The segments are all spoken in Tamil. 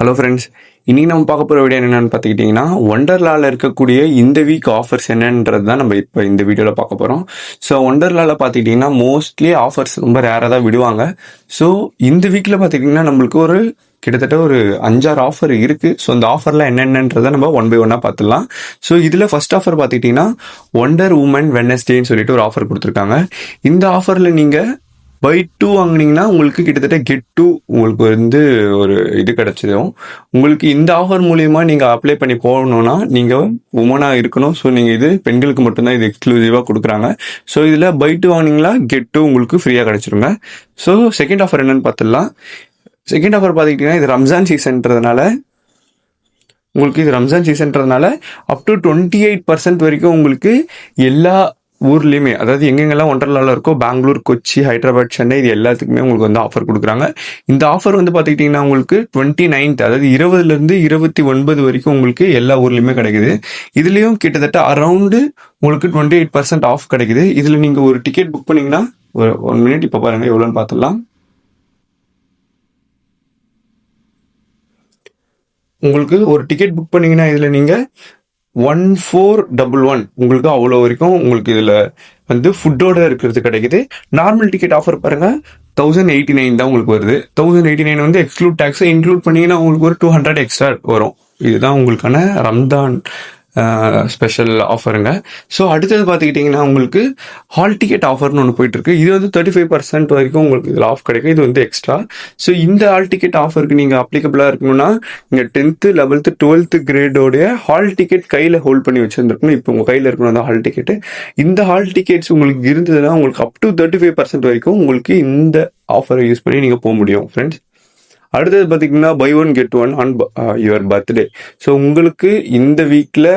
ஹலோ ஃப்ரெண்ட்ஸ், இன்னைக்கு நம்ம பார்க்க போகிற வீடியோ என்னென்னு பார்த்துக்கிட்டிங்கன்னா, ஒண்டர்லாவில் இருக்கக்கூடிய இந்த வீக் ஆஃபர்ஸ் என்னன்றது தான் நம்ம இப்போ இந்த வீடியோவில் பார்க்க போகிறோம். ஸோ ஒண்டர்லாவில் பார்த்துக்கிட்டிங்கன்னா மோஸ்ட்லி ஆஃபர்ஸ் ரொம்ப ரேராக தான் விடுவாங்க. ஸோ இந்த வீக்கில் பார்த்துக்கிட்டிங்கன்னா நம்மளுக்கு கிட்டத்தட்ட ஒரு 5-6 ஆஃபர் இருக்குது. ஸோ அந்த ஆஃபர்லாம் என்னென்னன்றதை நம்ம ஒன் பை ஒன்னாக பார்த்துடலாம். ஸோ இதில் ஃபர்ஸ்ட் ஆஃபர் பார்த்துக்கிட்டிங்கன்னா ஒண்டர் உமன் வெட்னஸ்டேன்னு சொல்லிட்டு ஒரு ஆஃபர் கொடுத்துருக்காங்க. இந்த ஆஃபரில் நீங்கள் பை 2 வாங்கினீங்கன்னா உங்களுக்கு கிட்டத்தட்ட கெட் 2 உங்களுக்கு ஒரு இது கிடைச்சதும். உங்களுக்கு இந்த ஆஃபர் மூலியமா நீங்கள் அப்ளை பண்ணி போகணும்னா நீங்கள் உமனாக இருக்கணும். ஸோ நீங்கள் இது பெண்களுக்கு மட்டும்தான் இது எக்ஸ்க்ளூசிவாக கொடுக்குறாங்க. ஸோ இதில் பை 2 வாங்கினீங்களா கெட் 2 உங்களுக்கு ஃப்ரீயாக கிடைச்சிருங்க. ஸோ செகண்ட் ஆஃபர் என்னன்னு பார்த்துடலாம். செகண்ட் ஆஃபர் பார்த்துக்கிட்டிங்கன்னா இது ரம்ஜான் சீசன்றதுனால அப் டு 28% வரைக்கும் உங்களுக்கு எல்லா ஊர்லேயுமே, அதாவது எங்கெங்கெல்லாம் ஒண்டர்லாவில் இருக்கோ, பெங்களூர், கொச்சி, ஹைதராபாத், சென்னை, இது எல்லாத்துக்குமே உங்களுக்கு ஆஃபர் கொடுக்குறாங்க. இந்த ஆஃபர் பார்த்துக்கிட்டிங்கன்னா உங்களுக்கு 29th, அதாவது 20லேருந்து 29 வரைக்கும் உங்களுக்கு எல்லா ஊர்லேயுமே கிடைக்குது. இதுலேயும் கிட்டத்தட்ட அரௌண்டு உங்களுக்கு 28% ஆஃப் கிடைக்குது. இதில் நீங்கள் ஒரு டிக்கெட் புக் பண்ணிங்கன்னா ஒரு 1 மினிட் இப்போ பாருங்கள் எவ்வளோன்னு பார்த்துடலாம். உங்களுக்கு ஒரு டிக்கெட் புக் பண்ணிங்கன்னா இதில் நீங்கள் 1411 உங்களுக்கு அவ்வளோ வரைக்கும் உங்களுக்கு இதில் ஃபுட்டோட இருக்கிறது கிடைக்குது. நார்மல் டிக்கெட் ஆஃபர் பாருங்க 1089 தான் உங்களுக்கு வருது. 1089 எக்ஸ்க்ளூட் டேக்ஸ் இன்க்ளூட் பண்ணிங்கன்னா உங்களுக்கு ஒரு 200 எக்ஸ்ட்ரா வரும். இதுதான் உங்களுக்கான ரம்ஜான் ஸ்பெஷல் ஆஃபருங்க. ஸோ அடுத்தது பார்த்துக்கிட்டிங்கன்னா உங்களுக்கு ஹால் டிக்கெட் ஆஃபர்னு ஒன்று போயிட்டு இருக்கு. இது 35% வரைக்கும் உங்களுக்கு இதில் ஆஃப் கிடைக்கும். இது எக்ஸ்ட்ரா. ஸோ இந்த ஹால் டிக்கெட் ஆஃபருக்கு நீங்கள் அப்ளிகபிளாக இருக்கணும்னா நீங்கள் 10th, 11th, 12th கிரேடோடைய ஹால் டிக்கெட் கையில் ஹோல்ட் பண்ணி வச்சுருந்துருக்கணும். இப்போ உங்கள் கையில் இருக்கணும் அந்த ஹால் டிக்கெட்டு. இந்த ஹால் டிக்கெட்ஸ் உங்களுக்கு இருந்ததுன்னா உங்களுக்கு அப் டு 35% வரைக்கும் உங்களுக்கு இந்த ஆஃபரை யூஸ் பண்ணி நீங்கள் போக முடியும் ஃப்ரெண்ட்ஸ். அடுத்தது பார்த்தீங்கன்னா buy 1 get 1 on your birthday. So உங்களுக்கு இந்த வீக்கில்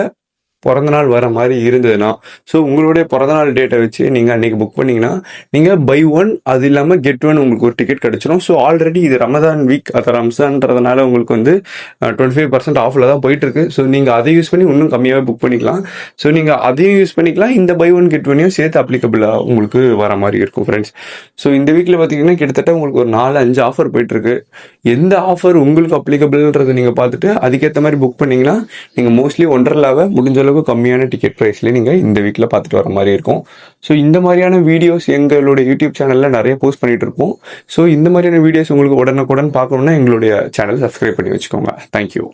பிறந்தநாள் வர மாதிரி இருந்ததுன்னா, ஸோ உங்களுடைய பிறந்தநாள் டேட்டை வச்சு நீங்கள் அன்றைக்கி புக் பண்ணிங்கன்னா நீங்கள் பை 1 அது இல்லாமல் கெட் 1 உங்களுக்கு ஒரு டிக்கெட் கிடச்சிரும். ஸோ ஆல்ரெடி இது ரமதான் வீக், அது ரம்ஸான்றதுனால உங்களுக்கு 25% ஆஃபில் தான் போயிட்டுருக்கு. ஸோ நீங்கள் அதை யூஸ் பண்ணி இன்னும் கம்மியாகவே புக் பண்ணிக்கலாம். ஸோ நீங்கள் அதையும் யூஸ் பண்ணிக்கலாம், இந்த பை 1 கெட் 1 சேர்த்து அப்ளிகபிளாக உங்களுக்கு வர மாதிரி இருக்கும் ஃப்ரெண்ட்ஸ். ஸோ இந்த வீக்கில் பார்த்தீங்கன்னா கிட்டத்தட்ட உங்களுக்கு ஒரு 4-5 ஆஃபர் போயிட்டுருக்கு. எந்த ஆஃபர் உங்களுக்கு அப்ளிகபிள்ன்றதை நீங்கள் பார்த்துட்டு அதுக்கேற்ற மாதிரி புக் பண்ணிங்கன்னா நீங்கள் மோஸ்ட்லி ஒண்டர்லாவை முடிஞ்ச அளவுக்கு கம்மியான டிக்கெட் ப்ரைஸ்ல நீங்க இந்த வீக்ல பார்த்துட்டு வர மாதிரி இருக்கும். ஸோ இந்த மாதிரியான வீடியோஸ் எங்களுடைய யூடியூப் சேனல்ல நிறைய போஸ்ட் பண்ணிட்டு இருப்போம். ஸோ இந்த மாதிரியான வீடியோஸ் உங்களுக்கு உடனுக்குடன் பார்க்கணும்னா எங்களுடைய சேனல் சப்ஸ்கிரைப் பண்ணி வச்சுக்கோங்க. தேங்க்யூ.